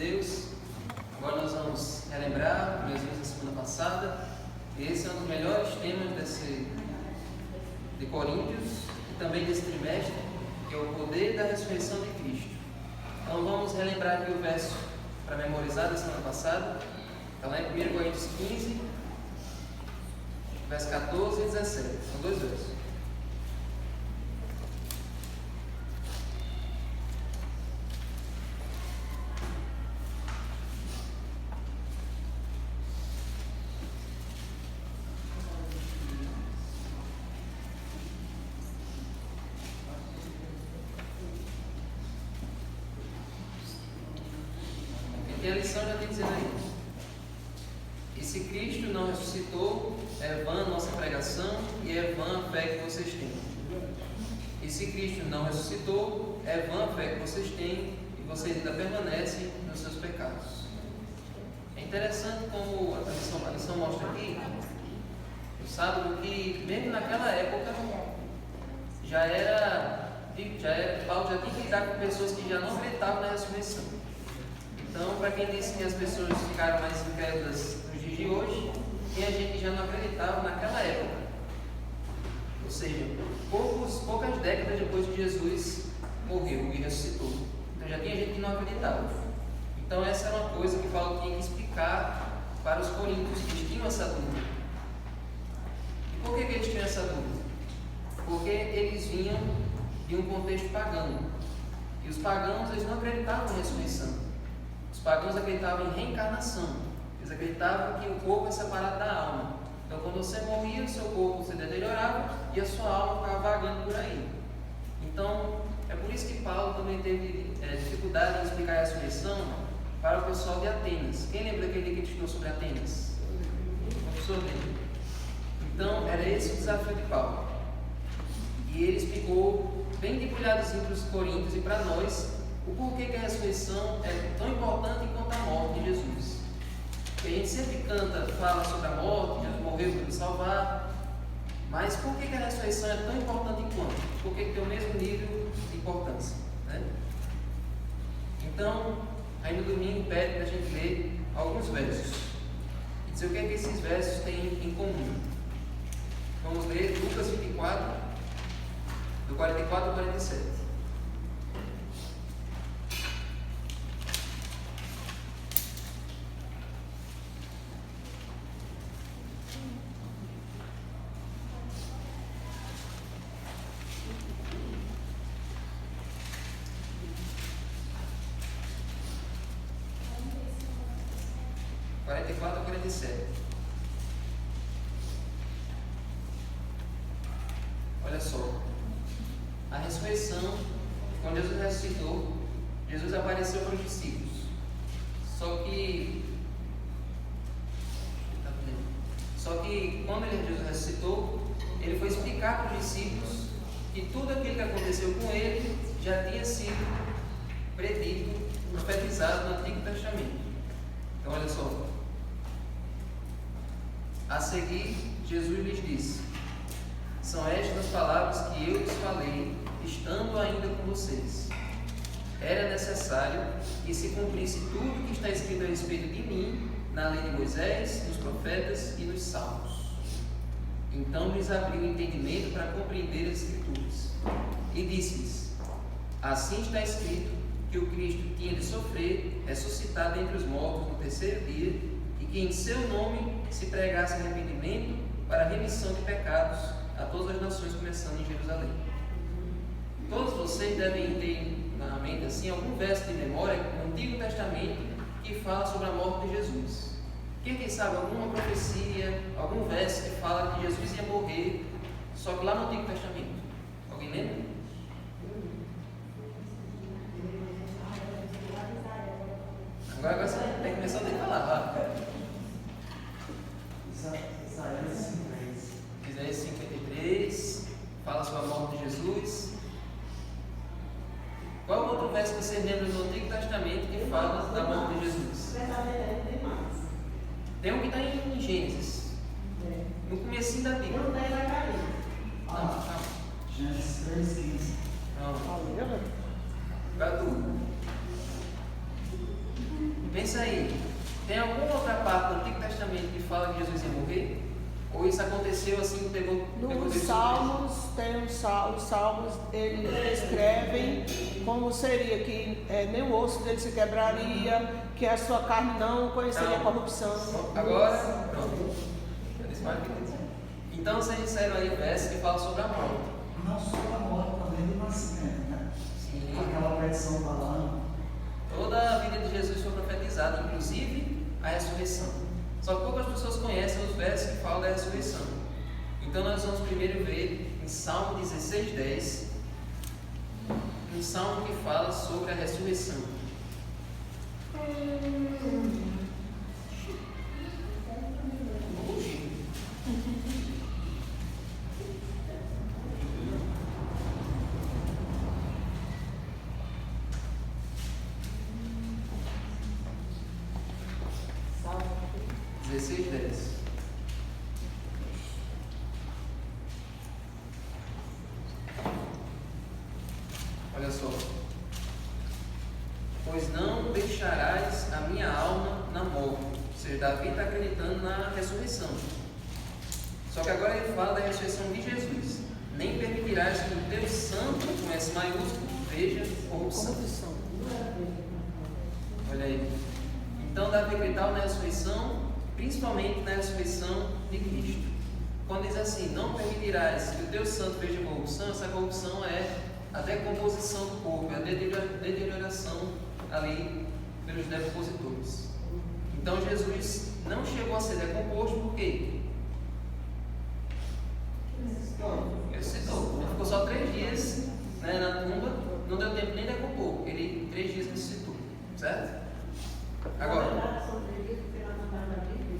Deus. Agora nós vamos relembrar, como nós vimos na semana passada, esse é um dos melhores temas de Coríntios e também desse trimestre, que é o poder da ressurreição de Cristo. Então vamos relembrar aqui o verso para memorizar da semana passada. Está lá em 1 Coríntios 15, verso 14 e 17. São dois versos. E a lição já tem dizendo aí: e se Cristo não ressuscitou, é vã a nossa pregação e é vã a fé que vocês têm. E se Cristo não ressuscitou, é vã a fé que vocês têm e vocês ainda permanecem nos seus pecados. É interessante como a lição mostra aqui, no sábado, que mesmo naquela época Paulo já tinha que lidar com pessoas que já não acreditavam na ressurreição. Então, para quem disse que as pessoas ficaram mais incrédulas nos dias de hoje, tinha gente que já não acreditava naquela época. Ou seja, poucas décadas depois que Jesus morreu e ressuscitou. Então já tinha gente que não acreditava. Então essa era uma coisa que Paulo tinha que explicar para os coríntios, que eles tinham essa dúvida. E por que eles tinham essa dúvida? Porque eles vinham de um contexto pagão. E os pagãos, eles não acreditavam na ressurreição. Os pagãos acreditavam em reencarnação. Eles acreditavam que o corpo é separado da alma. Então, quando você morria, o seu corpo se deteriorava e a sua alma ficava vagando por aí. Então, é por isso que Paulo também teve dificuldade em explicar a ressurreição para o pessoal de Atenas. Quem lembra daquele que estudou sobre Atenas? O professor dele. Então, era esse o desafio de Paulo. E ele explicou bem debulhadozinho para os coríntios e para nós o porquê que a ressurreição é tão importante quanto a morte de Jesus. Porque a gente sempre fala sobre a morte, Jesus morreu para nos salvar, mas por que a ressurreição é tão importante quanto? Porque tem o mesmo nível de importância, né? Então, aí no domingo pede para a gente ler alguns versos e dizer o que é que esses versos têm em comum. Vamos ler Lucas 24, do 44 ao 47. Olha só, a ressurreição, quando Jesus ressuscitou, Jesus apareceu para os discípulos. Só que quando Jesus ressuscitou, ele foi explicar para os discípulos que tudo aquilo que aconteceu com ele já tinha sido predito, profetizado no Antigo Testamento. Então olha só. A seguir, Jesus lhes disse: são estas as palavras que eu lhes falei, estando ainda com vocês. Era necessário que se cumprisse tudo que está escrito a respeito de mim, na lei de Moisés, nos profetas e nos salmos. Então lhes abriu o entendimento para compreender as Escrituras. E disse-lhes: assim está escrito que o Cristo tinha de sofrer, ressuscitar dentre os mortos no terceiro dia, e que em seu nome se pregasse arrependimento para a remissão de pecados a todas as nações, começando em Jerusalém. Todos vocês devem ter na mente assim algum verso de memória no Antigo Testamento que fala sobre a morte de Jesus. Quem sabe alguma profecia, algum verso que fala que Jesus ia morrer, só que lá no Antigo Testamento? Alguém lembra? Agora você tem que começar a ter que falar. Isaías 53 fala sobre a morte de Jesus. Qual outro verso que você lembra do Antigo Testamento que fala da morte de Jesus? Tem um que está em Gênesis, no comecinho da Bíblia. Não tem, vai cair. Não. Gênesis 3:15. Não. Gadu. pensa aí, tem alguma outra parte do Antigo Testamento que fala que Jesus ia morrer? Ou isso aconteceu assim, pegou Nos Deus Salmos, os Salmos, eles descrevem como seria que nem o osso dele se quebraria, que a sua carne não conheceria corrupção. Agora, pronto. Eu disse mais do que dizer. Então vocês disseram aí o verso que fala sobre a morte. Não só a morte, também do nascimento, né? Sim. Aquela petição falando. Toda a vida de Jesus foi profetizada, inclusive a ressurreição. Só que poucas pessoas conhecem os versos que falam da ressurreição. Então nós vamos primeiro ver em Salmo 16:10, um salmo que fala sobre a ressurreição. Salmo 16:10. Olha só. Pois não deixarás a minha alma na morte. Ou seja, Davi está acreditando na ressurreição. Só que agora ele fala da ressurreição de Jesus. Nem permitirás que o teu santo, com S maiúsculo, veja corrupção. corrupção. Olha aí. Então Davi acreditava na ressurreição, principalmente na ressurreição de Cristo. Quando diz assim, não permitirás que o teu santo veja corrupção, essa corrupção é a decomposição do corpo, é a deterioração ali pelos decompositores. Então Jesus não chegou a ser decomposto, por quê? Ele ressuscitou. Ele ficou só 3 dias, né, na tumba, não deu tempo nem de decompor. Ele 3 dias ressuscitou, certo? Agora, São 3 dias, porque nós contamos na Bíblia,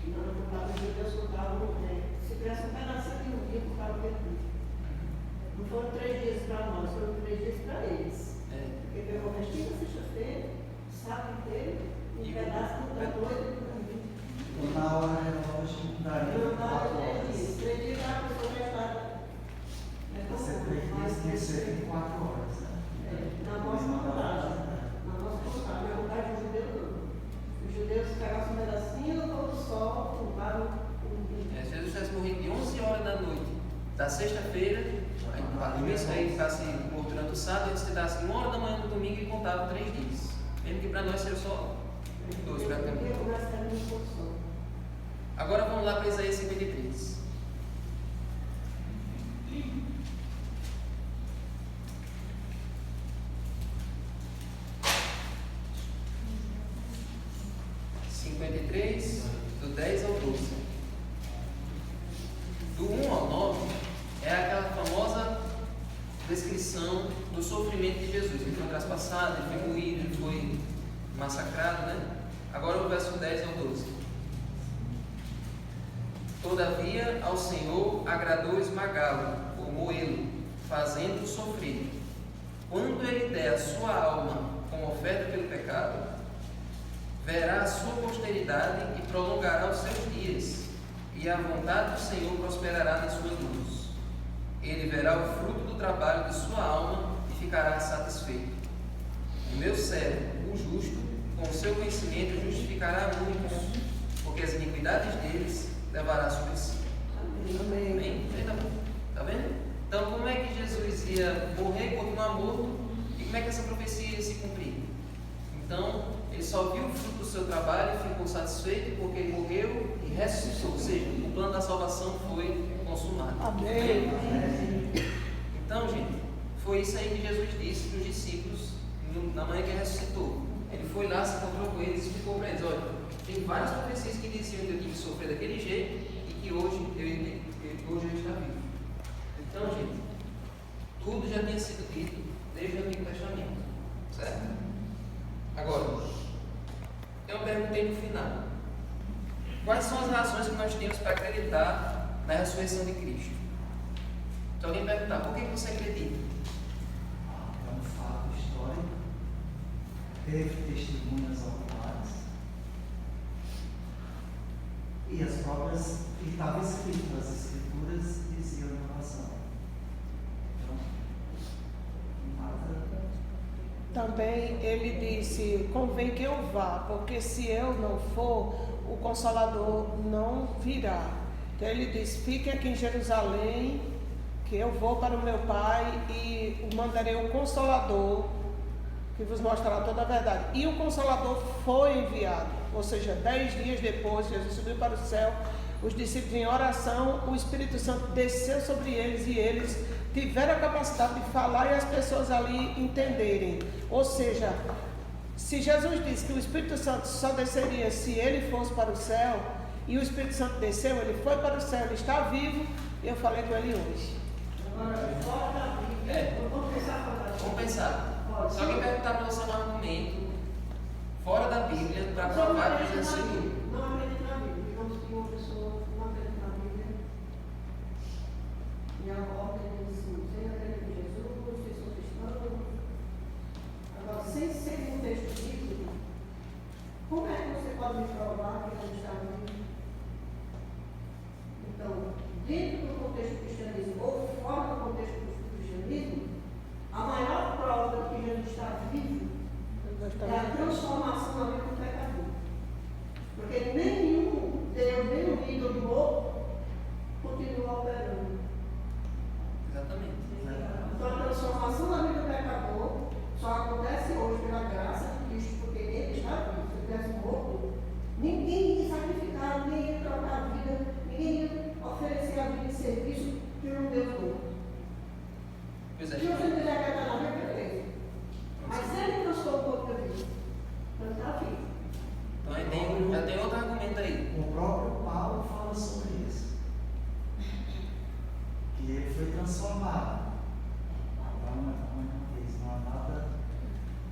e nós contamos que Deus contava, se tivesse um pedacinho de um dia, contava perdido. Não foram 3 dias para nós, foram 3 dias para eles. Porque pegou o restinho da sexta-feira, sábado inteiro, e um pedaço da noite e E na hora relógio daria não dava 4 3 horas. dias. 3 dias já a pessoa já estava. Você 3 dias tem que ser 24 horas, né? Na nossa contagem. Na nossa contagem. Na contagem do judeu não. Os judeus pegavam um pedacinho do pôr do sol, culpavam se Jesus tivesse morrido de 11 horas da noite da sexta-feira, aí ficasse morto durante o sábado, ele se dasse 1 hora da manhã do domingo e contava 3 dias. Mesmo que para nós seja só 2 praticamente. Agora vamos lá para Isaías 53. Do 10 ao 12. Do 1 ao 9 é aquela famosa descrição do sofrimento de Jesus. Ele foi traspassado, ele foi moído, ele foi massacrado, né? Agora o verso 10 ao 12. Todavia ao Senhor agradou esmagá-lo, ou moê-lo, fazendo-o sofrer. Quando ele der a sua alma como oferta pelo pecado, verá a sua posteridade e prolongará os seus dias, e a vontade do Senhor prosperará nas suas mãos. Ele verá o fruto do trabalho de sua alma e ficará satisfeito. O meu servo, o justo, com o seu conhecimento justificará muitos, porque as iniquidades deles levará sobre si. Amém? Está vendo? Então, como é que Jesus ia morrer e continuar morto? E como é que essa profecia ia se cumprir? Então, ele só viu o fruto do seu trabalho e ficou satisfeito porque ele morreu e ressuscitou. Ou seja, o plano da salvação foi consumado. Amém. Então, gente, foi isso aí que Jesus disse para os discípulos na manhã que ele ressuscitou. Ele foi lá, se encontrou com eles e explicou para eles: olha, tem várias profecias que diziam que eu tinha que sofrer daquele jeito e que hoje eu estou vivo. Então, gente, tudo já tinha sido dito desde o Antigo Testamento, certo? Agora, eu perguntei no final: quais são as razões que nós temos para acreditar na ressurreição de Cristo? Se alguém perguntar, por que você acredita? É um fato histórico, teve testemunhas oculares, e as próprias, e estava escrito nas Escrituras, diziam em relação. Então, nada também ele disse, convém que eu vá, porque se eu não for, o Consolador não virá. Então ele disse, fiquem aqui em Jerusalém, que eu vou para o meu Pai e mandarei o Consolador, que vos mostrará toda a verdade. E o Consolador foi enviado, ou seja, 10 dias depois, Jesus subiu para o céu, os discípulos em oração, o Espírito Santo desceu sobre eles e eles tiveram a capacidade de falar e as pessoas ali entenderem. Ou seja, se Jesus disse que o Espírito Santo só desceria se ele fosse para o céu, e o Espírito Santo desceu, ele foi para o céu, ele está vivo, e eu falei com ele hoje. Agora, fora da Bíblia, vamos pensar fora da Bíblia. Vamos pensar. Pode. Só que perguntar para você um argumento fora da Bíblia para provar que Jesus subiu. Não acredito na Bíblia. Digamos que uma pessoa não acredita na Bíblia e a ordem diz assim, você acredita em Jesus, vocês são cristãos. Agora, sem ser um texto bíblico, como é que você pode me provar que ele está vivo? Então, dentro do contexto do cristianismo ou fora do contexto do cristianismo, a maior prova de que Jesus está vivo é a transformação na vida do pecador. Porque nenhum Deus, nenhum ídolo morto continua operando. Exatamente. Então a transformação na vida do pecador só acontece hoje pela graça de Cristo, porque ele está vivo. Se ele tivesse morto, ninguém ia sacrificar, ninguém ia trocar a vida, ninguém ia oferecer a vida em serviço de um Deus morto. Pois é. Se você quiser acreditar na Bíblia, beleza. Mas se ele transformou a vida, então está vivo. Então aí já tem outro argumento aí. O próprio Paulo fala sobre isso. Que ele foi transformado. Então, não há nada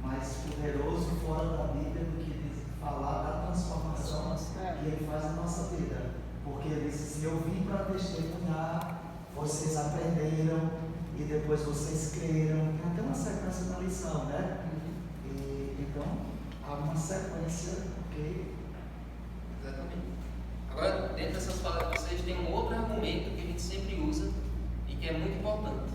mais poderoso fora da Bíblia do que falar da transformação que ele faz na nossa vida. Porque ele disse assim, eu vim para testemunhar, vocês aprenderam e depois vocês creram. Tem até uma sequência na lição, né? Então, há uma sequência, ok? Exatamente. Agora, dentro dessas falas de vocês, tem um outro argumento que a gente sempre usa e que é muito importante.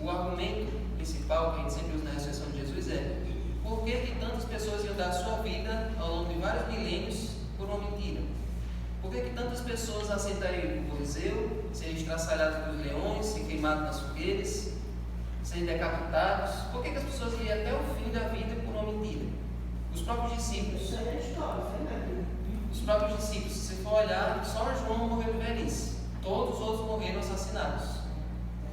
O argumento principal que a gente sempre usa na ressurreição de Jesus é: por que tantas pessoas iam dar a sua vida ao longo de vários milênios por uma mentira? Por que tantas pessoas aceitariam o Coliseu, serem estraçalhados pelos leões, serem queimados nas fogueiras, serem decapitados? Por que as pessoas iriam até o fim da vida por uma mentira? Os próprios discípulos. Isso aí é história, isso aí não é Bíblia. Os próprios discípulos, se você for olhar, só João morreu de velhice. Todos os outros morreram assassinados.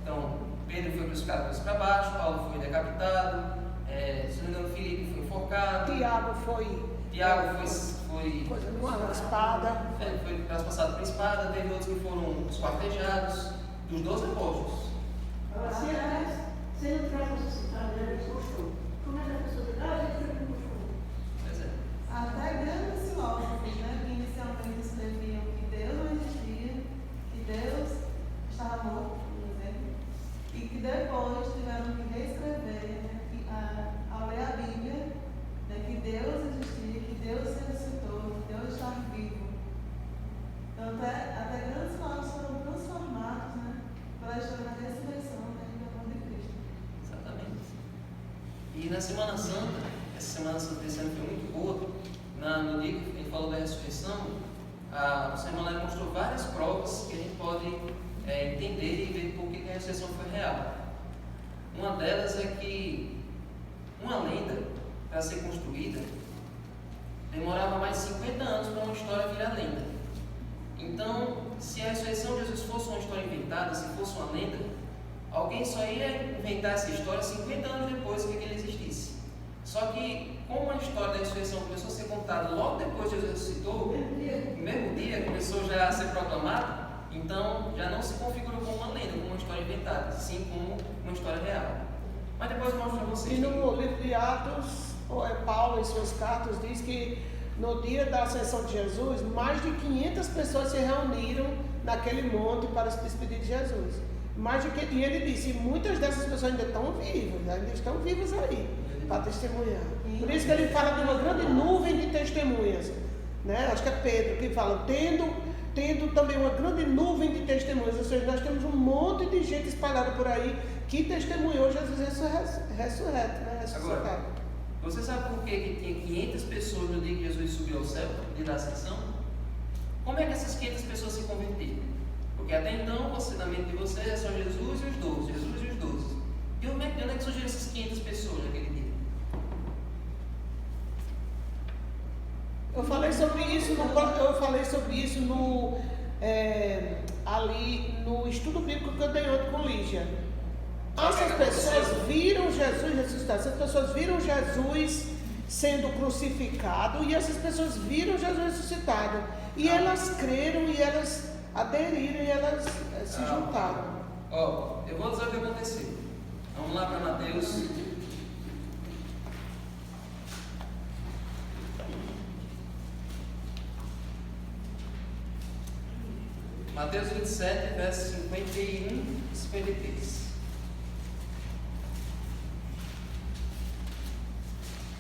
Então, Pedro foi crucificado por para baixo, Paulo foi decapitado, se não me engano, Filipe foi enforcado. Tiago foi coisa numa espada. Foi traspassado por espada, teve outros que foram esquartejados, dos 12 apóstolos. Agora, se ele não tivesse ressuscitado, ele gostou. Como é que a pessoa diz, ele não gostou? Pois é. Até grandes filósofos, né, que inicialmente escreviam que Deus não existia, que Deus estava morto, por exemplo, e que depois tiveram que reescrever, né, ao ler a Bíblia, né, que Deus existia, que Deus se ressuscitou, que Deus está vivo. Então, até grandes filósofos foram transformados, né, pela história da ressurreição, né, e do amor de Cristo. Exatamente. E na Semana Santa, essa Semana Santa desse ano foi muito boa. No dia que a gente falou da ressurreição, o seminário mostrou várias provas que a gente pode entender e ver por que a ressurreição foi real. Uma delas é que uma lenda, para ser construída, demorava mais de 50 anos para uma história virar lenda. Então, se a ressurreição de Jesus fosse uma história inventada, se fosse uma lenda, alguém só ia inventar essa história 50 anos depois que ele existisse. Só que, como a história da ressurreição começou a ser contada logo depois que Jesus ressuscitou, no mesmo dia começou já a ser proclamado, então já não se configurou como uma lenda, como uma história inventada, sim como uma história real. Mas depois eu mostro para vocês. E no livro de Atos, Paulo em suas cartas diz que no dia da ascensão de Jesus, mais de 500 pessoas se reuniram naquele monte para se despedir de Jesus. E ele disse, muitas dessas pessoas ainda estão vivas aí, para testemunhar. Por isso que ele fala de uma grande nuvem de testemunhas, né? Acho que é Pedro que fala, tendo também uma grande nuvem de testemunhas, ou seja, nós temos um monte de gente espalhada por aí que testemunhou Jesus ressurreto, né? Ressuscitado. Agora, você sabe por que tinha 500 pessoas no dia que Jesus subiu ao céu, no dia da ascensão? Como é que essas 500 pessoas se converteram? Porque até então, na mente de vocês, é só Jesus e os 12, Jesus e os 12. E onde é que surgiram essas 500 pessoas naquele dia? Eu falei sobre isso ali no estudo bíblico que eu dei ontem com Lígia. Essas pessoas viram Jesus ressuscitado, essas pessoas viram Jesus sendo crucificado e essas pessoas viram Jesus ressuscitado. E elas creram e elas aderiram e elas se juntaram. Ó, eu vou dizer o que aconteceu. Vamos lá para Mateus. Mateus 27, versos 51 e 53.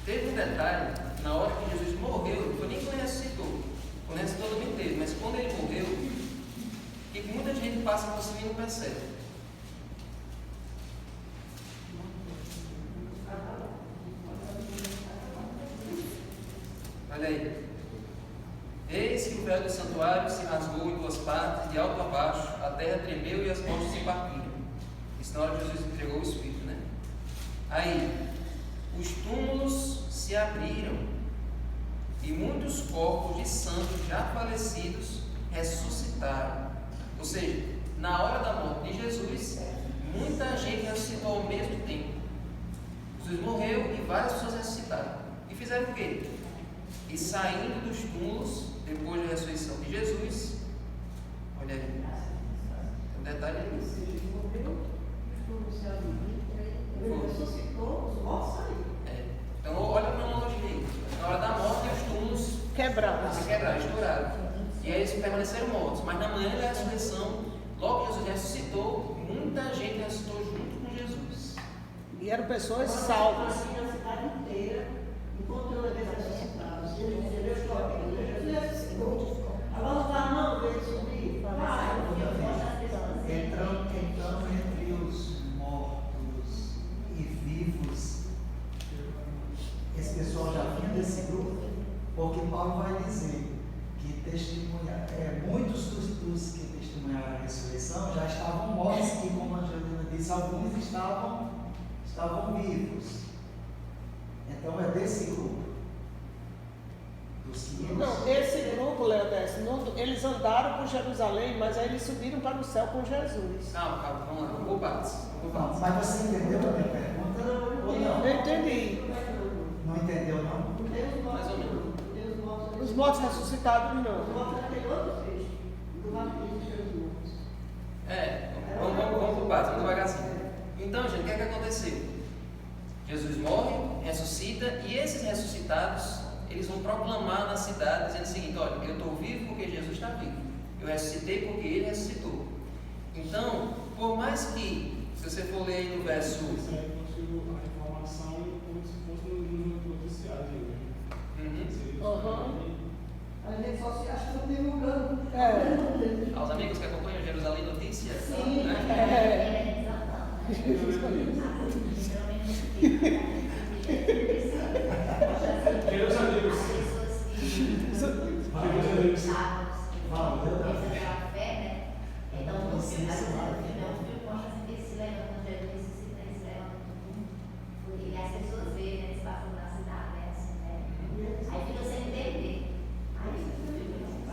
Teve um detalhe, na hora que Jesus morreu, não foi nem quando ele ressuscitou. Quando ele ressuscitou também teve, mas quando ele morreu, que muita gente passa por cima e não percebe. Olha aí. Eis que o véu do santuário se rasgou em duas partes, de alto a baixo, a terra tremeu e as portas se partiram. Isso na hora que Jesus entregou o Espírito, né? Aí, os túmulos se abriram e muitos corpos de santos já falecidos ressuscitaram. Ou seja, na hora da morte de Jesus, muita gente ressuscitou ao mesmo tempo. Jesus morreu e várias pessoas ressuscitaram. E fizeram o quê? E saindo dos túmulos, depois da ressurreição de Jesus, olha aí, tem um detalhe aí. Ele morreu, os túmulos se abriram, ele ressuscitou, os mortos saíram. Então, olha a cronologia aí. Na hora da morte, os túmulos Quebrados. se quebraram, estouraram. E aí eles permaneceram mortos. Mas na manhã da ressurreição, logo que Jesus ressuscitou, muita gente ressuscitou junto com Jesus. E eram pessoas salvas. Assim, a cidade inteira, encontrando eles ressuscitados. Ele estou aqui, Jesus ressuscitou. Agora não vai não ver subir. Vai, Entrando entre os mortos e vivos, esse pessoal já vinha desse grupo, porque Paulo vai dizer que muitos dos que testemunharam a ressurreição já estavam mortos, e como a Angelina disse, alguns estavam vivos. Então é desse grupo. Dos 500. Não, esse grupo, Leodécio, eles andaram por Jerusalém, mas aí eles subiram para o céu com Jesus. Calma, vamos lá, vamos por partes. Não, mas você entendeu a minha pergunta ou não? Eu entendi. Não entendeu, não? Mais ou menos. Os mortos ressuscitados, não. Vamos por partes, vamos devagarzinho. Então, gente, o que é que aconteceu? Jesus morre, ressuscita, e esses ressuscitados, eles vão proclamar na cidade, dizendo o seguinte: olha, eu estou vivo porque Jesus está vivo. Eu ressuscitei porque Ele ressuscitou. Então, por mais que, se você for ler aí no verso... Isso aí conseguiu a informação como se fosse no noticiário. A gente só se acha que não tem lugar. Aos amigos que acompanham Jerusalém Notícias? Sim. Né?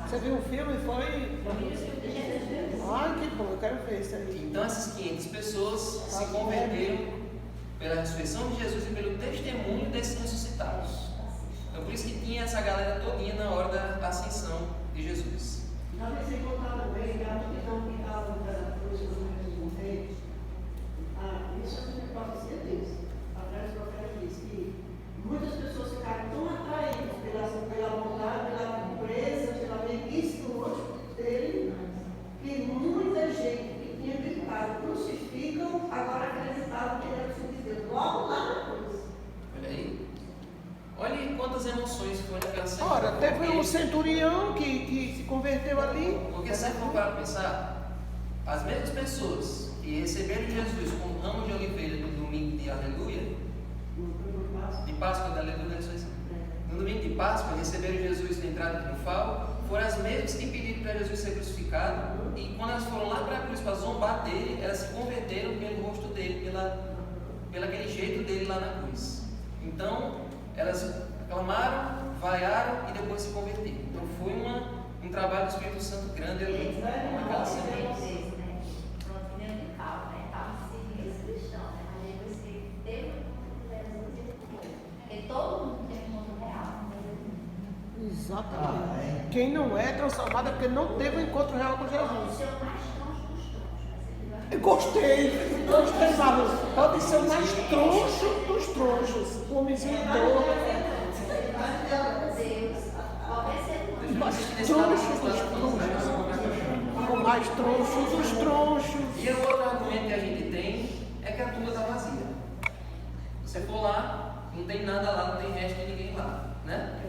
Você viu o filme e foi? Ai, que bom, eu quero ver isso aí. Então essas 500 pessoas se converteram pela ressurreição de Jesus e pelo testemunho desses ressuscitados. Então por isso que tinha essa galera todinha na hora da ascensão de Jesus. Na vez que contaram bem, a multidão que estava da cruz do Jesus morrer, isso é uma profecia de Deus. Atrás do profeta diz que muitas pessoas ficaram tão atraídas pela bondade, pela pureza, pela velhice do rosto dele, que muita gente que tinha gritado crucificam, agora acreditavam que ele era o Filho de Deus. Logo lá na cruz. Olha aí. Olha quantas emoções foi naquela cena. Ora, teve um centurião que se converteu ali. Porque se for para pensar, as mesmas pessoas que que receberam Jesus como ramo de oliveira no domingo de Aleluia, de Páscoa da Aleluia da Ressurreição. No domingo de Páscoa, receberam Jesus na entrada triunfal, foram as mesmas que pediram para Jesus ser crucificado, e quando elas foram lá para a cruz para zombar dele, elas se converteram pelo rosto dele, pelo aquele jeito dele lá na cruz. Então, elas clamaram, vaiaram e depois se converteram. Então, foi um trabalho do Espírito Santo grande ali naquela semana. Todo mundo tem um encontro real. Exatamente. Quem não é transformado é porque não teve um encontro real com Jesus. Pode ser o mais troncho dos tronchos. Eu gostei, Marlon. Pode ser o mais troncho dos tronchos. O homenzinho todo. O mais troncho dos tronchos. O mais troncho dos tronchos. E o outro argumento que a gente tem é que a tumba está vazia. Você for lá, não tem nada lá, não tem resto de ninguém lá, né?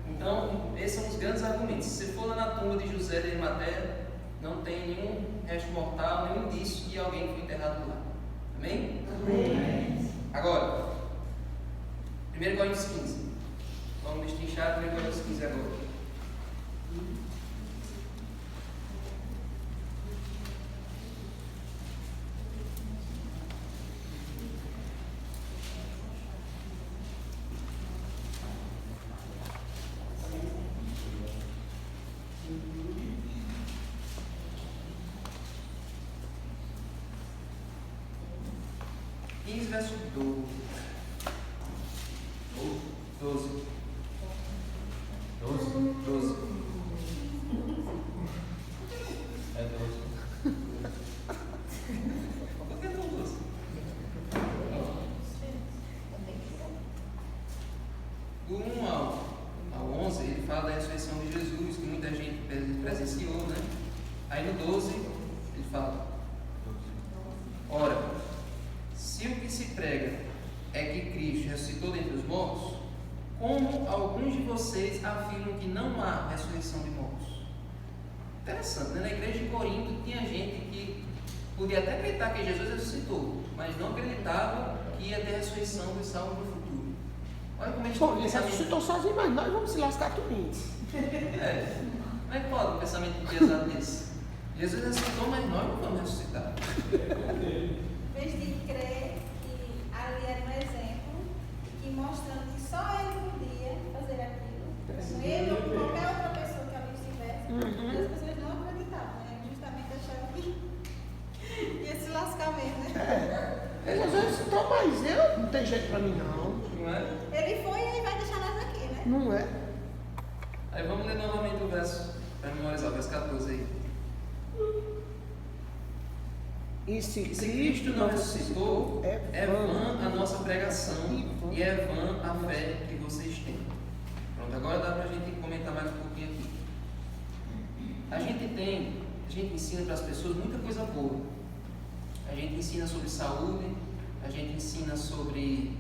Então, esses são os grandes argumentos. Se você for lá na tumba de José de Arimateia, não tem nenhum resto mortal, nenhum indício de alguém que foi enterrado lá. Amém? Amém. Agora, 1 Coríntios 15. Vamos destrinchar 1 Coríntios 15 agora. Verso 12. É 12. Por que não 12? Do 1 ao 11, ele fala da ressurreição de Jesus, que muita gente presenciou, né? Aí no 12, ele fala: ora, se o que se prega é que Cristo ressuscitou dentre os mortos, como alguns de vocês afirmam que não há ressurreição de mortos? Interessante, né? Na igreja de Corinto tinha gente que podia até acreditar que Jesus ressuscitou, mas não acreditava que ia ter ressurreição dos salvos no futuro. Olha como eles Bom, ele ressuscitou sozinho, mas nós vamos se lascar tudinho. Como é que pode um pensamento pesado desse? Jesus ressuscitou, mas nós não vamos ressuscitar. Em vez de crer que ali era um exemplo, que mostrando que só ele podia fazer aquilo, ele ou qualquer outra pessoa que ali estivesse, as pessoas não acreditavam, né? Justamente achavam que ia se lascar mesmo, né? Ele ressuscitou, mas eu não tem jeito pra mim não. Não é? Ele foi e vai deixar nós aqui, né? Não é? Aí vamos ler novamente o verso, para memorizar, o verso 14 aí. E se E se Cristo não ressuscitou, é vã a nossa pregação e é vã a fé que vocês têm. Pronto, agora dá para a gente comentar mais um pouquinho aqui. A gente ensina para as pessoas muita coisa boa. A gente ensina sobre saúde, a gente ensina sobre...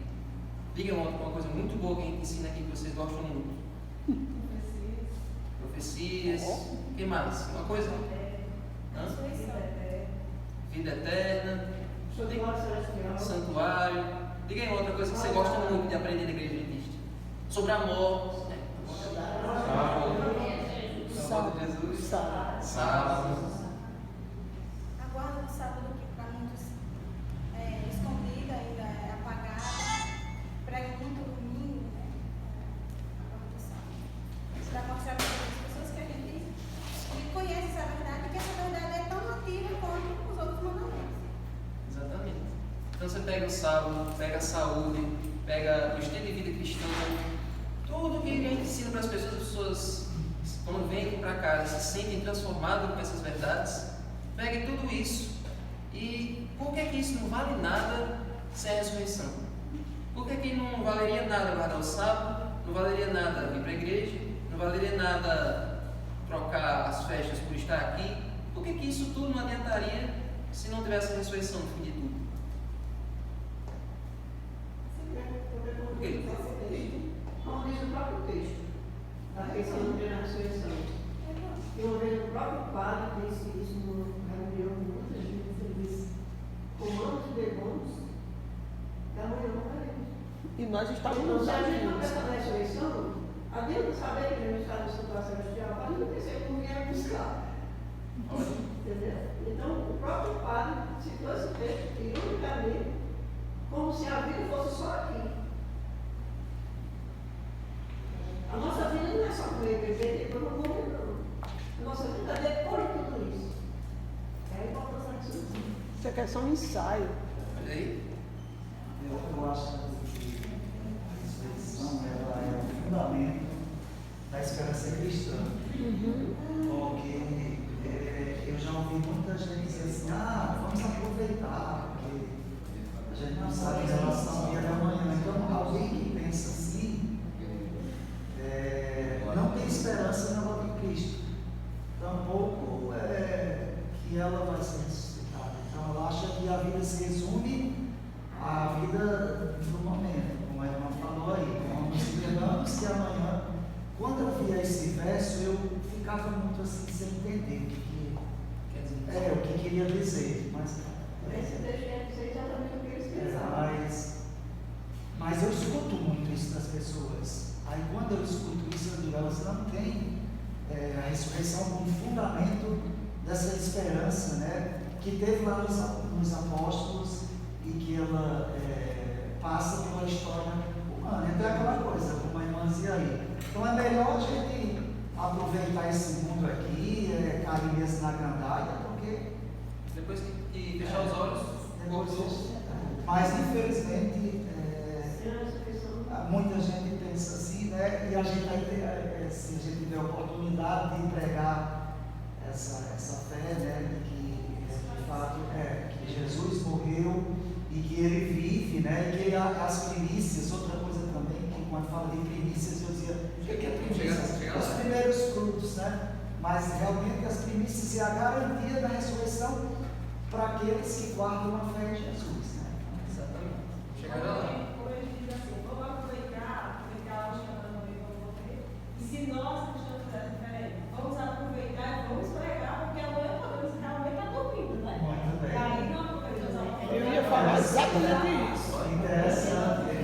Diga uma coisa muito boa que a gente ensina aqui que vocês gostam muito. Profecias. O que mais? Uma coisa? Vida eterna. Santuário. Diga aí outra coisa que você gosta muito de aprender na igreja adventista. Sobre amor. Sábado de Jesus. Sábado. A guarda do sábado, que para muitos é escondida, ainda é apagada, prega muito domingo, né? A guarda do sábado. Para mostrar para as pessoas que a gente conhece essa verdade, que essa verdade é tão ativa quanto os outros mandamentos. Exatamente. Então você pega o sábado, pega a saúde, pega o estilo de vida cristão, tudo que a gente ensina para as pessoas, quando vêm aqui para casa, se sentem transformados com essas verdades. Pegue tudo isso. E por que isso não vale nada sem a ressurreição? Por que não valeria nada guardar o sábado? Não valeria nada vir para a igreja? Não valeria nada trocar as festas por estar aqui? Por que isso tudo não adiantaria se não tivesse a ressurreição no fim de tudo? Por quê? Como diz o próprio texto, da questão da ressurreição. E uma vez o próprio padre disse isso numa reunião com muita gente, ele disse: E nós estamos Então, nos se a gente não agindo. pensa na ressurreição, adianta saber que Jesus está no situação celestial, mas não pensei como vier buscar. Entendeu? Então, o próprio padre citou esse texto, ironicamente, como se a vida fosse só aqui. A nossa vida não é só comer, beber, depois não morrer, não. A nossa vida é depois de tudo isso. É a importância da ressurreição. Isso aqui é só um ensaio. Olha aí. Eu acho que a ressurreição ela é o fundamento da esperança cristã. Porque eu já ouvi muita gente dizer assim, vamos aproveitar, porque a gente não sabe em relação ao dia da manhã. Então, alguém que pensa assim, não tem esperança na volta de Cristo. Tampouco que ela vai ser ressuscitada. Então, ela acha que a vida se resume à vida do momento, como a irmã falou aí. Então, nos lembramos que amanhã, quando eu via esse verso, eu ficava muito assim, sem entender o que queria dizer. Esse texto quer dizer exatamente o que eles pensavam. Mas eu escuto muito isso das pessoas. Aí quando eu escuto isso, eu digo, elas não têm a ressurreição como fundamento dessa esperança, né? Que teve lá nos apóstolos e que ela passa pela história humana. Então é aquela coisa, como a irmã dizia aí. Então é melhor a gente aproveitar esse mundo aqui, cair mesmo na gandaia, porque Depois que fechar os olhos, mas infelizmente muita gente pensa assim, né? E a gente vai ter, se a gente tiver a oportunidade de pregar essa fé, né? De que de fato que Jesus morreu e que ele vive, né? E que ele as primícias, outra coisa também, que quando fala de primícias eu dizia, o que é primícias? Os primeiros frutos, né? Mas realmente as primícias é a garantia da ressurreição para aqueles que guardam a fé em Jesus, né? exatamente. Chegaram lá. Como ele diz assim, vamos aproveitar os que estão no meio vão morrer. E se nós cristãos fizermos diferente, vamos aproveitar e vamos pregar, porque amanhã podemos realmente estar dormindo, né? Muito bem. E aí não aproveitamos a oportunidade. Eu ia falar exatamente isso. Interessante.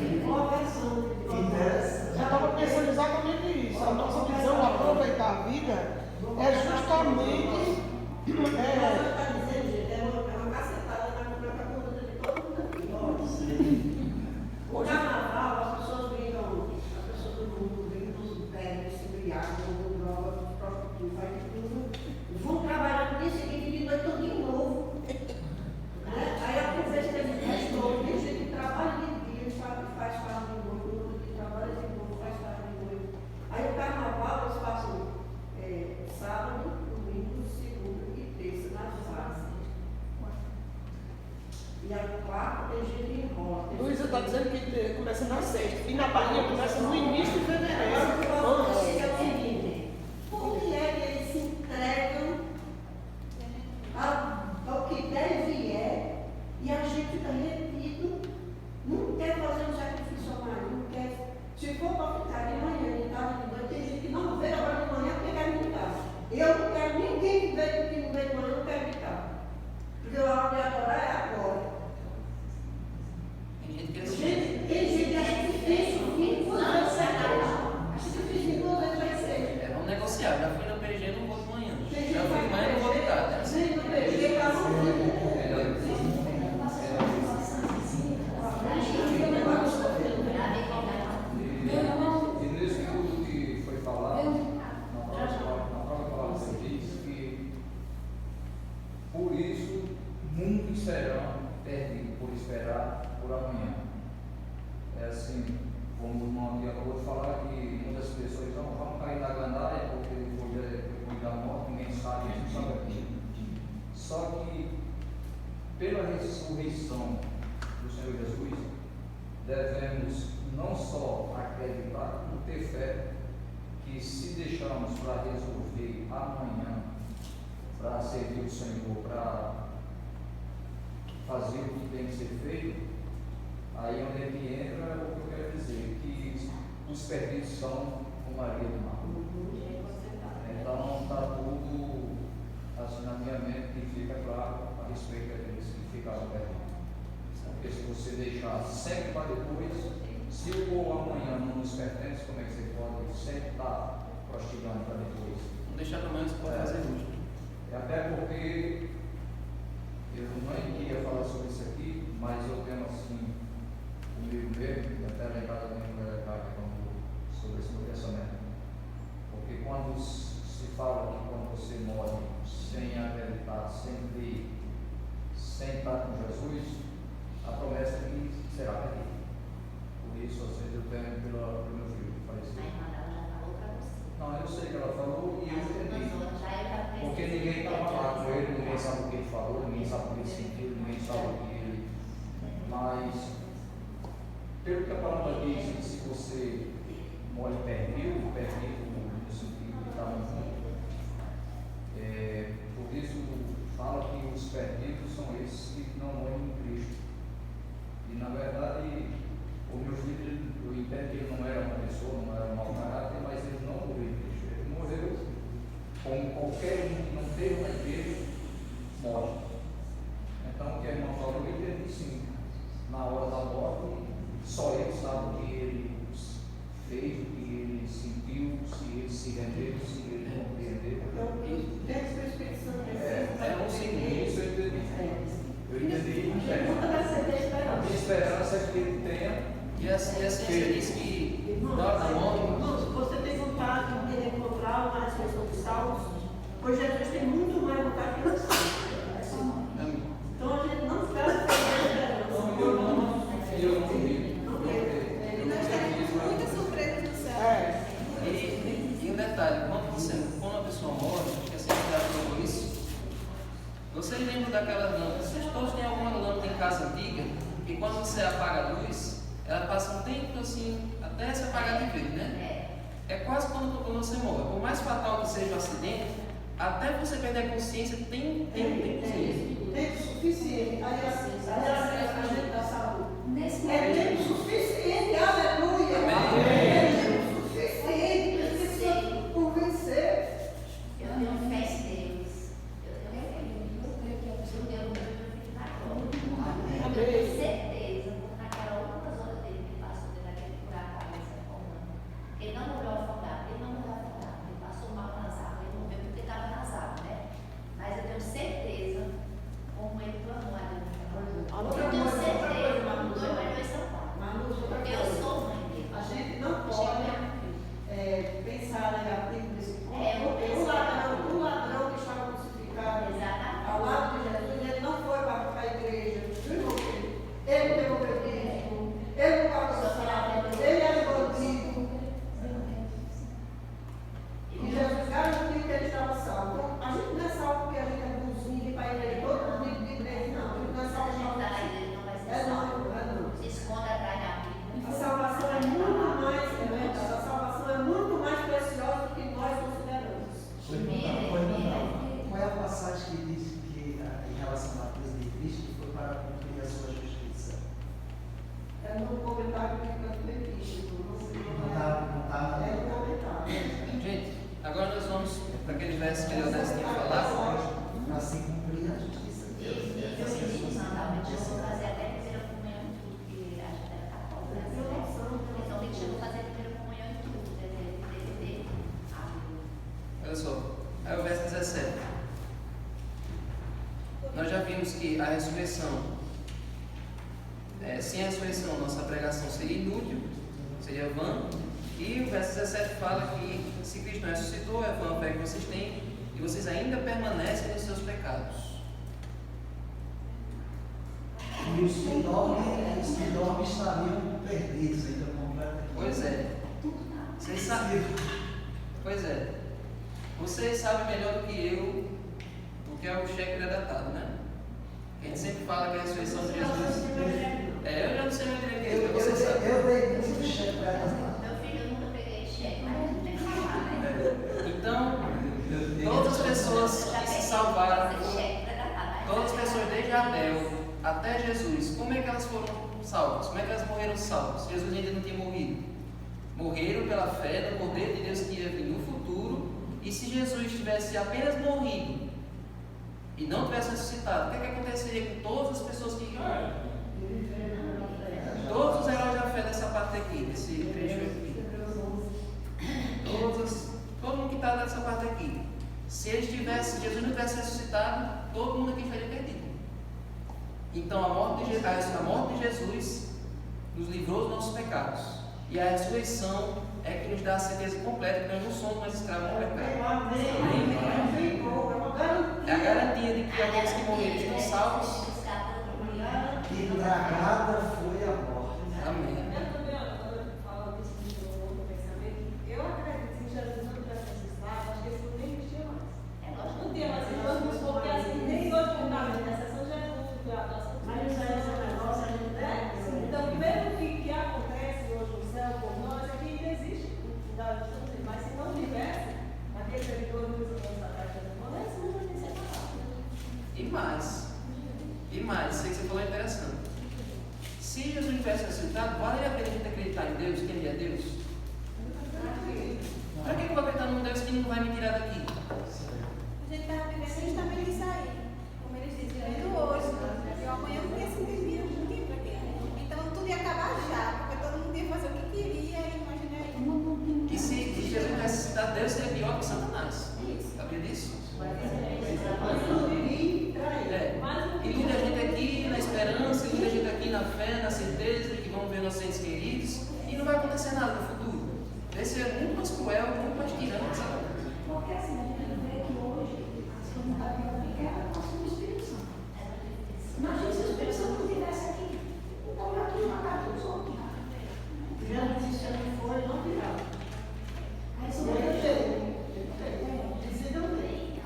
Eu estava pensando exatamente isso. A nossa visão de aproveitar a vida é justamente. Está dizendo, gente, é uma cacetada na coluna de todo mundo aqui. O carnaval, as pessoas brincam, as pessoas do mundo brincam dos velhos, se brigar, com droga, dos prostitutos, faz de tudo. Vão trabalhar no dia seguinte de noite tudo de novo. Aí aproveita que eles restam, tem gente que trabalha de dia, faz farra de noite, o outro dia trabalha de novo, faz farra de noite. Aí o carnaval eles passam sábado, domingo, segunda e terça nas praças. E a quarta tem gente que enrola. Luísa está dizendo que começa na sexta. E na Bahia começa no início de fevereiro. É o seguinte, por que é que eles se entregam ao que deve e a gente fica retido, não quer fazer um sacrifício a mais, não quer. Se for para ficar de manhã, de tarde, de noite, tem gente que não vê a hora de manhã porque quer ficar. Eu não quero ninguém que não vê de manhã, não quero ficar. Porque a hora de adorar é agora. Tem gente que é assim. Tem gente que é difícil, 20 anos sem nada. Acho difícil, 20 anos vai ser. Vamos negociar. Já fui no PG, não vou de manhã. Tem gente Já que fui de manhã, não vou de tarde. nem no PG, tá no vídeo. E nesse tudo que foi falado, na própria palavra você diz que por isso muitos serão perdidos por esperar por amanhã. É assim, como o irmão aqui acabou de falar, que muitas pessoas vão cair na gandaia porque depois da morte ninguém sabe, a gente sabe aqui. Só que pela ressurreição do Senhor Jesus, devemos não só acreditar, como ter fé que se deixarmos para resolver amanhã, para servir o Senhor, para fazer o que tem que ser feito, aí onde é que entra o que eu quero dizer, que os perdidos são como Maria do Mar. Então está tudo assim na minha mente que fica claro a respeito daqueles que ficaram perdidos. Porque se você deixar sempre para depois, se o povo amanhã não nos pertence, como é que você pode sempre estar prostigando para depois? Não deixar para amanhã, você pode fazer hoje. Até porque eu não queria falar sobre isso aqui, mas eu tenho assim comigo mesmo, até lembrar da minha mulher sobre esse meu pensamento. Porque quando se fala que quando você morre sem acreditar, sem crer, sem estar com Jesus, a promessa é que será perdido. Por isso, às vezes, eu tenho pelo meu filho que faleceu. A irmã dela já falou para você. Não, eu sei que ela falou e eu entendi. Já Porque ninguém estava lá com ele, ninguém sabe o que ele falou, ninguém sabe o que ele sentiu, ninguém sabe o que ele. Mas, pelo que a palavra diz, se você morre perdido no sentido de estar junto, por isso fala que os perdidos são esses que não morrem em Cristo. E na verdade, o meu filho, eu entendo que ele não era uma pessoa, não era um mau caráter, mas ele não morreu em Cristo. Ele morreu como qualquer um que não teve na igreja, morre. Então, o que a irmã falou, eu entendi sim. Na hora da morte, só ele sabe o que ele fez, o que ele sentiu, se ele se rendeu, se ele compreendeu. Então, dentro do Espírito Santo É um segundo, isso eu entendi. Eu entendi. A minha esperança é que ele tenha. E assim você disse que na hora da morte. Irmãos, você tem vontade de querer encontrar uma ressurreição dos salvos? Pois Jesus tem muito mais vontade que nós temos. Amém. Então a gente não fica esperando. Eu não vi. E nós temos muitas surpresas no céu. E um detalhe, quando a pessoa morre, acho que assim já provou isso. Vocês lembram daquela lâmpada? Vocês todos têm alguma lâmpada em casa antiga, que quando você apaga a luz, ela passa um tempo assim, até se apagar de vez, né? É quase quando você morre. Por mais fatal que seja o acidente, até você perder a consciência, tem tempo. Tempo suficiente. Aí a gente da saúde. Nesse É momento, tempo suficiente, aleluia. É tempo suficiente. Precisa por vencer. eu tenho fé em Deus. Eu tenho fé em Deus. Eu tenho meu filho na glória. Eu tenho certeza, naquela últimas horas dele que passou dentro daquele buraco ali, ele não morreu afogado, ele não morreu afogado, ele passou mal nas águas, ele morreu porque estava nas águas, né? Mas eu tenho certeza, como ele clamou ali. Eu tenho certeza, não dou mais dois sapatos. Porque eu sou mãe dele. A gente não pode pensar negativo desse ponto. O ladrão que estava crucificado ao lado de Jesus, ele não foi para a igreja. Ele não devolveu dízimo, ele não pagou salário, ele era bandido. E Jesus garantiu que ele estava salvo. Então, a gente não é salvo porque a gente é bonzinho para a igreja, todo domingo de igreja, não. A gente não é salvo Ele para não vai ser é salvo. não. Se esconda atrás da Bíblia. A salvação é muito mais, a salvação é muito mais preciosa do que nós consideramos. Qual é a passagem que diz que em relação à cruz de Cristo foi para cumprir a sua justiça? É no comentário que fica no epístolo. Não está É no comentário. Gente, agora nós vamos para aquele verso que Leonés tinha falado. para se cumprir a justiça de Deus. Eu vou fazer até a primeira comunhão em tudo, que a gente deve estar falando. Então tem que fazer a primeira comunhão em tudo, entender. Olha só, aí o verso 17. Nós já vimos que a ressurreição, sem a ressurreição, nossa pregação seria inútil, seria vã. E o verso 17 fala que se Cristo não ressuscitou, é vã a fé que vocês têm e vocês ainda permanecem nos seus pecados. E os que dormem estariam perdidos ainda completamente. Pois é. Vocês sabem. Pois é. Vocês sabem melhor do que eu o que é o cheque predatado, né? A gente sempre fala que a ressurreição de Jesus. Eu já não sei muito direito, mas você sabe. Eu dei muito cheque predatado. Meu filho, eu nunca peguei cheque, mas a gente tem que falar, né? Então, todas as pessoas que se salvaram, todas as pessoas desde Abel até Jesus, como é que elas foram salvas? Como é que elas morreram salvas? Jesus ainda não tinha morrido. Morreram pela fé no poder de Deus que ia vir no futuro. E se Jesus tivesse apenas morrido e não tivesse ressuscitado, o que aconteceria com todas as pessoas que iam morrer? Todos os heróis da fé dessa parte aqui, desse trecho aqui. Todo mundo que está nessa parte aqui. Se Jesus não tivesse ressuscitado, todo mundo aqui estaria perdido. Então a morte de Jesus nos livrou dos nossos pecados. E a ressurreição é que nos dá a certeza completa que nós não somos mais escravos do pecado. É a garantia de que aqueles que morreram estão salvos. E bragada foi a morte. Amém. Eu acredito que se Jesus não tivesse ressuscitado, acho que esse mundo nem existia mais. Não tinha mais irmãos, porque assim, nem hoje por causa da São Jesus, da adoção de Mas isso aí é um negócio, a gente deve. Então, mesmo que acontece hoje no céu por nós, é que ainda existe, mas se não tivesse, aquele servidor dos anos atrás da semana, esse mundo não ia ser parado. E mais, isso aí que você falou é interessante. Se Jesus tivesse ressuscitado, vale a pena a gente acreditar em Deus, que Ele é Deus? Para que eu vou acreditar num Deus que não vai me tirar daqui? A gente está vivendo justamente isso aí. Como eles dizem, vivendo hoje. E amanhã porque se vivia um tempo para quê? Então tudo ia acabar já, porque todo mundo ia fazer o que queria e imagina aí. E se Jesus tivesse ressuscitado, Deus seria pior que Satanás. Sabia disso? Ilude a gente aqui na esperança, ilude a gente aqui na fé, na certeza de que vamos ver nossos entes queridos e não vai acontecer nada no futuro. Esse é muito mais cruel, muito mais tirano, sabe? Porque assim, a gente vê que hoje as comunidades evangélicas passam do Espírito Santo. Imagina se o Espírito Santo não estivesse aqui. Então já tinha matado todos os outros. Já não existia, não foi, não virava. Aí só vai ter.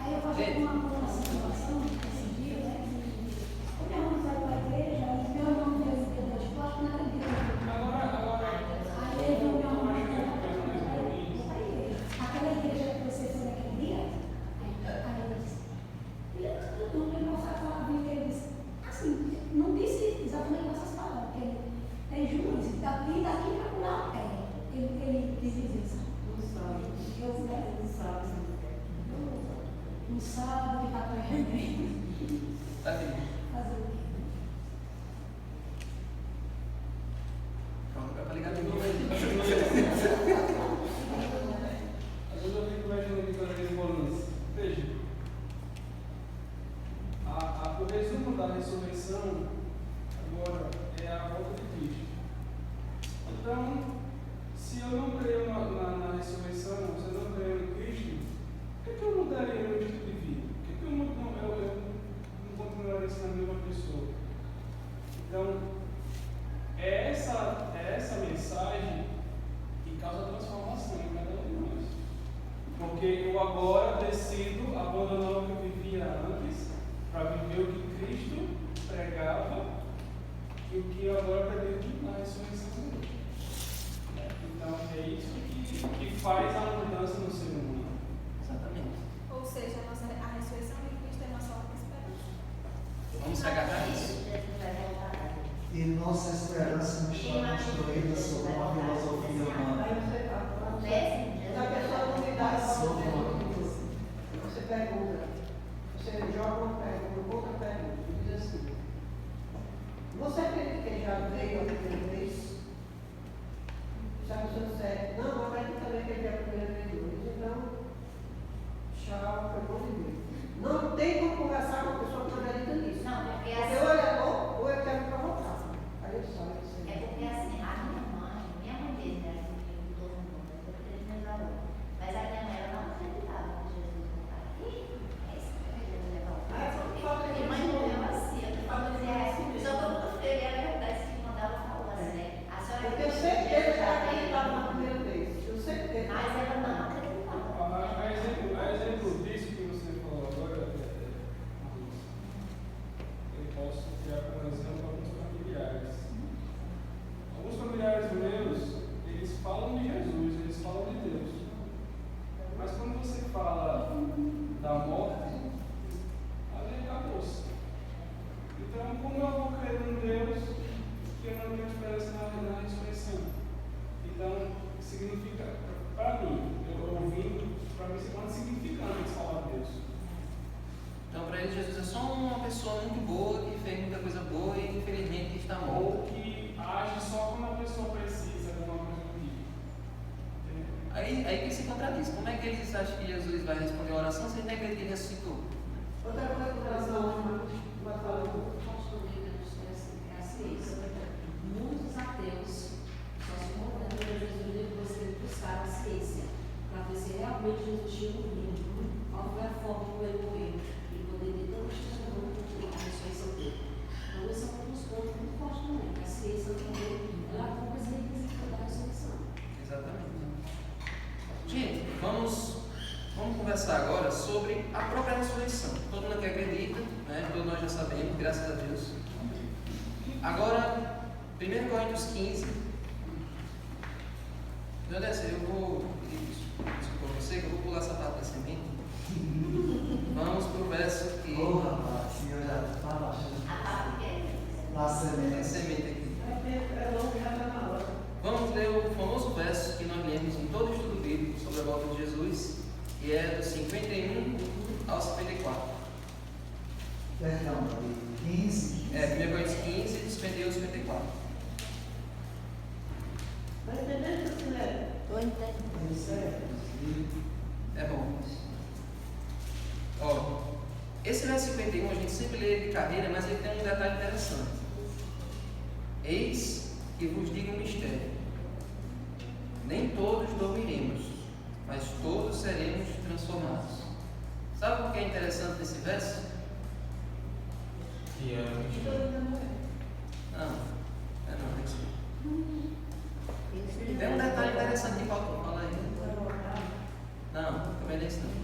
Aí eu faço uma situação esse dia, né? O meu irmão saiu da igreja e meu irmão veio de Deus, eu acho que não acredito. Aí ele viu meu irmão aquela igreja que você foi naquele dia, aí ele disse, meu irmão falava bem, ele disse, assim, não disse exatamente essas palavras, porque ele tem juízo, daqui para pular a terra. Ele quis dizer isso. Não sabe. Não sabe. Não sabe o que está correndo. Tá aqui. Fazer o quê? Pronto, vai para ligar de novo. Às vezes eu fico imaginando aqui quando eles falam isso. Veja, o resumo da ressurreição agora é a volta de Cristo. Então, se eu não creio na ressurreição, se eu não creio em Cristo, por que eu mudaria meu estilo de vida? Por que eu não continuaria sendo a mesma pessoa? Então, é essa mensagem que causa transformação em cada um de nós. Porque eu agora decido abandonar o que eu vivia antes para viver o que Cristo pregava e o que eu agora acredito na ressurreição dele. Então, é isso que faz a mudança no ser humano. Exatamente. Ou seja, a ressurreição de Cristo é a nossa única esperança. Vamos se agarrar a isso. E nossa esperança não está construída sobre uma filosofia humana. Se a pessoa não me dá você pergunta, você joga uma pergunta, outra pergunta, e diz assim, você acredita que ele já veio a primeira vez? Se a pessoa disser, não, eu acredito também que ele veio a primeira vez, então, tchau, foi bom viver. Não tem como conversar com a pessoa que não acredita nisso. Não, porque Porque ou ele é bom, ou ele quer me provocar. Aí eu saio disso aí. é porque assim, a minha mãe mesmo, né, todo mundo, eu tenho meus alunos, mas a minha mãe, ela não acreditava que Jesus voltar aqui. Esse que Jesus ia voltar. Minha mãe morreu assim, eu tô falando assim, só que eu não sei, é verdade, que quando ela falou assim, né, a senhora Porque eu sei que ele já acreditava na primeira vez. Eu sei que ele. mas ela não acreditava. A exemplo disso que você falou agora, eu posso criar como exemplo alguns familiares. Alguns familiares meus, eles falam de Jesus, eles falam de Deus. Mas quando você fala da morte, ali acabou-se. Então, como eu vou crer em Deus que eu não tenho esperança na ressurreição? Então, significa, para mim, eu ouvindo, para mim, se torna significante falar de Deus. Então, para eles, Jesus é só uma pessoa muito boa, que fez muita coisa boa e infelizmente está morto. Ou que age só pessoa precisa de uma coisa do tipo? Aí que se contradiz. Como é que eles acham que Jesus vai responder a oração se ele nem acredita que ressuscitou? Outra coisa com relação a uma fala. É a ciência. Muitos ateus só se converteram a Jesus depois que eles buscaram a ciência, para ver se realmente Jesus tinha morrido, qual foi a forma como ele morreu, e poderia ter um testemunho da ressurreição dele. Então, esse é um dos pontos muito fortes também, que a ciência também, ela compra as requisitos da ressurreição. Exatamente. Gente, vamos conversar agora sobre a própria ressurreição. Todo mundo aqui acredita, né? Todos nós já sabemos, graças a Deus. Agora, 1 Coríntios 15. Meu Deus, eu vou pedir desculpa a você, que eu vou pular essa parte da semente. Vamos para o verso que. Ô, rapaz, eu já estava achando na Tem semente. semente aqui. É longo, já está na hora. Vamos ler o famoso verso que nós lemos em todo o estudo bíblico sobre a volta de Jesus, que é do 51 ao 54. Perdão, Davi, 15. 1 Coríntios 15, do 51 ao 54. Está entendendo, Silene? Estou entendendo. Isso é. É bom. Ó, esse verso 51 a gente sempre lê de carreira, mas ele tem um detalhe interessante. Eis que vos digo um mistério. Nem todos dormiremos, mas todos seremos transformados. Sabe por que é interessante esse verso? Que é Não, tem que ser. Tem um detalhe interessante que faltou, fala aí. Não, também não é isso não.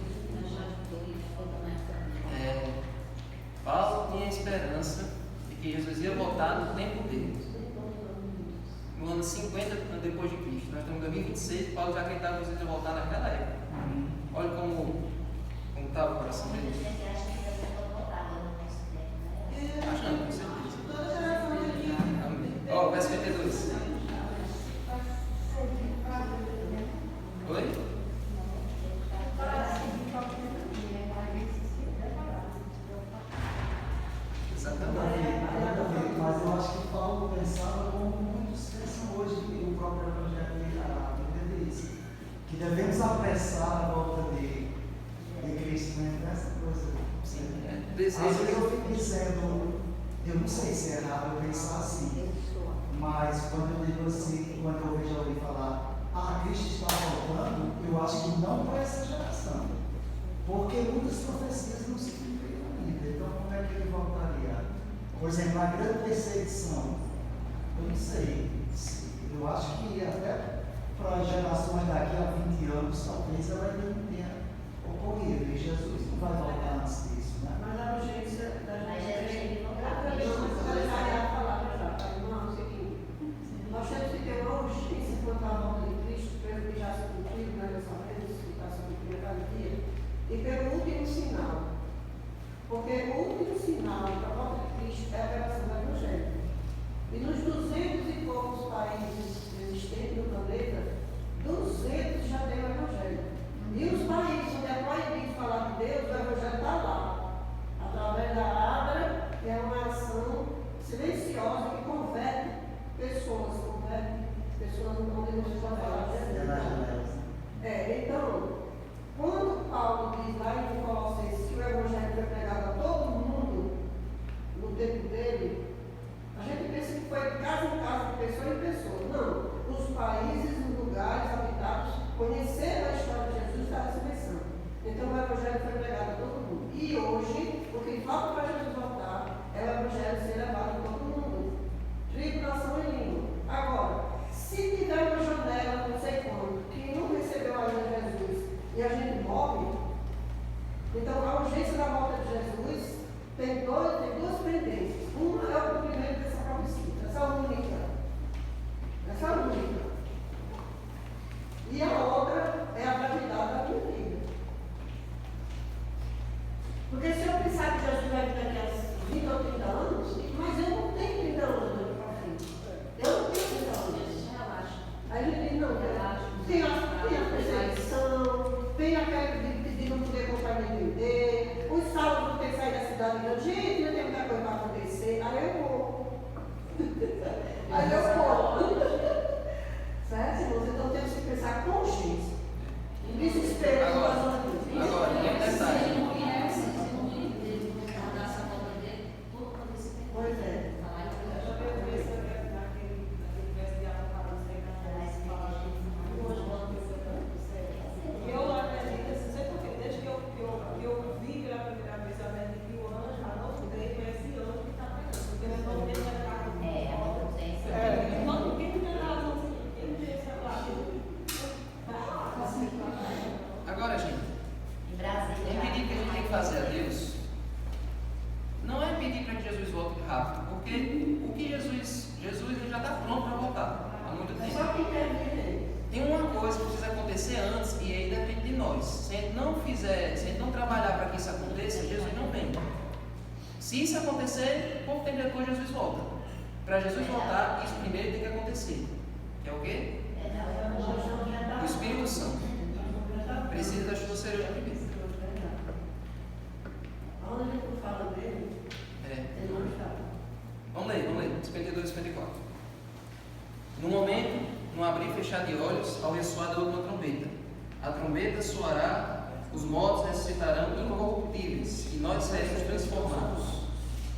Paulo tinha esperança de que Jesus ia voltar no tempo dele. No ano 50 depois de Cristo. Nós estamos em 2026, Paulo já acreditava que Jesus ia voltar naquela época. Olha como estava o coração dele. Achando, com certeza. Amém. Ó, verso 52. Oi? Exatamente. Mas eu acho que Paulo pensava como muitos pensam hoje, que o próprio Evangelho a Bíblia diz, que devemos apressar a volta de Cristo, né? Essa coisa. Sim, é. Às vezes eu fico dizendo, eu não sei se é errado eu pensar assim, mas quando eu digo assim, quando eu vejo alguém falar, Cristo está voltando, eu acho que não para essa geração, porque muitas profecias não se cumpriram ainda, então como é que ele voltaria? Por exemplo, a grande perseguição, eu não sei, eu acho que até para as gerações daqui a 20 anos, talvez ela ainda não tenha ocorrido, e Jesus não vai voltar antes disso, né? Mas a urgência da Mas gente. é urgente voltar. Nós temos que ter uma urgência quanto à volta de Cristo, pelo que já se cumpriu, né? Nós sabemos que está se cumprindo cada dia, e pelo último sinal. Porque o último sinal para a volta de Cristo é a pregação do Evangelho. E nos 200 e poucos países existentes no planeta, 200 já tem o Evangelho. E os países onde é proibido falar de Deus, o Evangelho está lá. Através da Abra, que é uma ação silenciosa que converte pessoas onde não se pode falar de Deus. Então, quando Paulo diz lá em Colossenses que o Evangelho foi pregado a todo mundo no tempo dele, a gente pensa que foi de casa em casa, de pessoa em pessoa. Não. Os países, os lugares habitados conheceram a história de Jesus e da ressurreição. Então o Evangelho foi pregado a todo mundo. E hoje, o que falta para Jesus voltar é o Evangelho ser levado a todo mundo. Tribulação e língua. Agora, se tiver uma janela, não sei quando, que não recebeu ainda Jesus e a gente morre, então a urgência da volta de Jesus tem duas pendências. Uma é o cumprimento dessa profecia, essa única. E a outra é a gravidade da minha vida. Porque se eu pensar que Jesus vai vir daqui a 20 ou 30 anos, mas eu não tenho 30 anos daqui para frente. Eu não tenho 30 anos. Aí ele diz, não, tem a perseguição, tem aquele de não poder comprar nem vender, os salvos não ter saído da cidade grande, gente, não tem muita coisa para acontecer, aí eu vou. Agora, gente, Em Brasília. o pedido que a gente tem que fazer a Deus não é pedir para que Jesus volte rápido, porque o que Jesus ele já está pronto para voltar há muito tempo. Só quem quer ver. Tem uma coisa que precisa acontecer antes e aí depende de nós. Se a gente não trabalhar para que isso aconteça, Jesus não vem. Se isso acontecer, pouco tempo depois Jesus volta. Para Jesus voltar, isso primeiro tem que acontecer. Que é o quê? O Espírito Santo. Precisa da chuva serena primeiro. Onde a gente fala dele, ele não está. Vamos ler, 52 e 54. No momento, no abrir e fechar de olhos, ao ressoar da última trombeta. A trombeta soará, os mortos ressuscitarão incorruptíveis, e nós seremos transformados.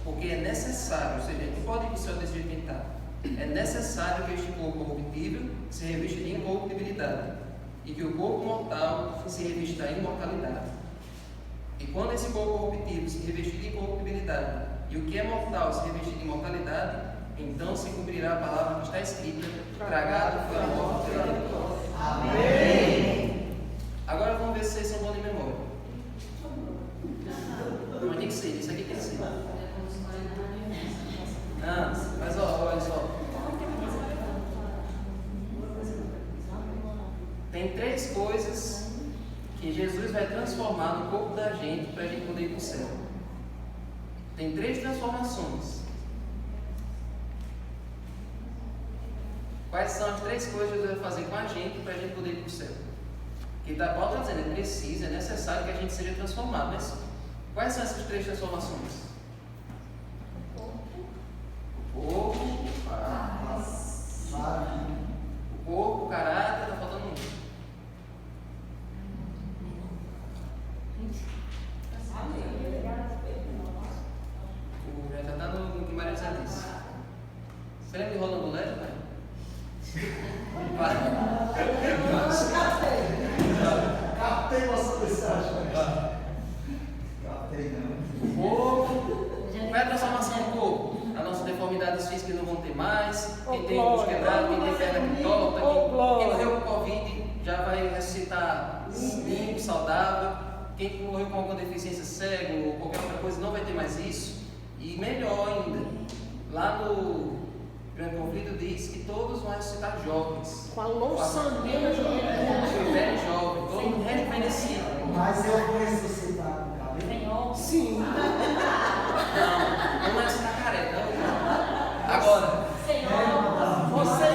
Porque é necessário, ou seja, não pode ir para o céu desse jeito que está. É necessário que este corpo corruptível se revista de incorruptibilidade, e que o corpo mortal se revista da imortalidade. E quando esse corpo corruptível se revestir de incorruptibilidade, e o que é mortal se revestir de imortalidade, então se cumprirá a palavra que está escrita: tragado foi a morte pela vitória. Amém. Agora vamos ver se vocês são bons de memória. Mas tem que ser, isso aqui tem que ser. Mas olha só. Tem 3 coisas que Jesus vai transformar no corpo da gente para a gente poder ir para o céu. Tem 3 transformações. Quais são as 3 coisas que Jesus vai fazer com a gente para a gente poder ir para o céu? Porque Paulo está dizendo, é necessário que a gente seja transformado. Mas quais são essas 3 transformações? O corpo, o caráter, está faltando um. Já está no que Maria já disse. Você lembra de Rolando Leve, pai? Captei vossa mensagem. Captei não. O corpo. Qual é a transformação do corpo? As nossas deformidades físicas não vão ter mais. Quem tem os quebrados, quem tem perna que torta, quem morreu com Covid já vai ressuscitar limpo, saudável. Quem morreu com alguma deficiência, cego ou qualquer outra coisa, não vai ter mais isso. E melhor ainda, lá no Grande Conflito diz que todos vão ressuscitar jovens. Com a louçaneira juventude. Velho jovem, todo mundo rejuvenescido. Mas eu vou ressuscitar com o cabelo? Sim. Não é ressuscitar careca. Agora, Você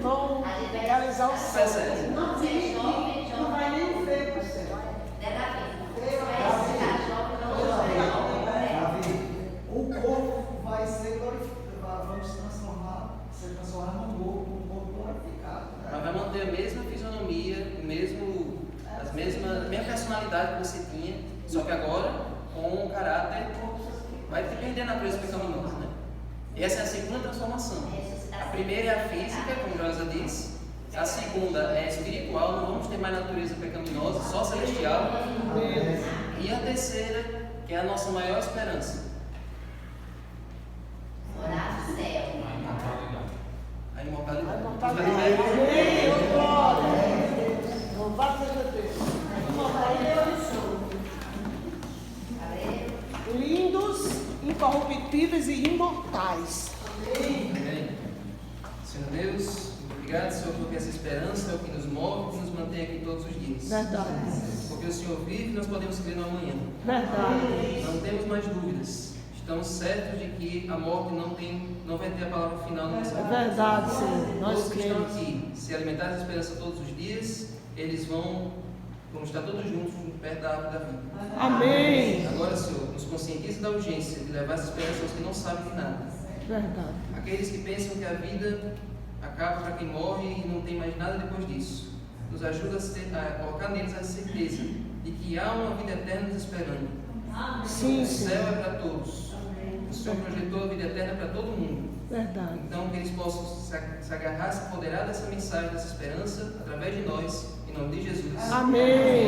não realizar o céu. Não vai nem ver para o céu. O corpo vai ser glorificado, vamos ser transformado num corpo glorificado. mas vai manter a mesma fisionomia, a mesma personalidade que você tinha, só que agora com um caráter, vai perder a natureza pecaminosa, né? E essa é a segunda transformação. A primeira é a física, como Josa disse. A segunda é espiritual, não vamos ter mais natureza pecaminosa, só celestial. E a terceira, que é a nossa maior esperança. Morar no céu. A imortalidade. Amém, glória. Louvado seja Deus. Lindos, incorruptíveis e imortais. Amém. Senhor Deus, obrigado, Senhor, porque essa esperança é o que nos move e que nos mantém aqui todos os dias. Verdade. Porque o Senhor vive e nós podemos crer no amanhã. Verdade. Não temos mais dúvidas. Estamos certos de que a morte não vai ter a palavra final na nossa vida. Verdade, Senhor. Nós Todos que estão cremos. aqui, se alimentar dessa esperança todos os dias, eles vão estar todos juntos perto da árvore da vida. Amém. Agora, Senhor, nos conscientize da urgência de levar essa esperança aos que não sabem de nada. Verdade. Aqueles que pensam que a vida acaba para quem morre e não tem mais nada depois disso. Nos ajuda a colocar neles a certeza de que há uma vida eterna nos esperando. Sim, O sim. céu é para todos. O Senhor projetou a vida eterna para todo mundo. Verdade. Então, que eles possam se agarrar, se apoderar dessa mensagem, dessa esperança, através de nós, em nome de Jesus. Amém.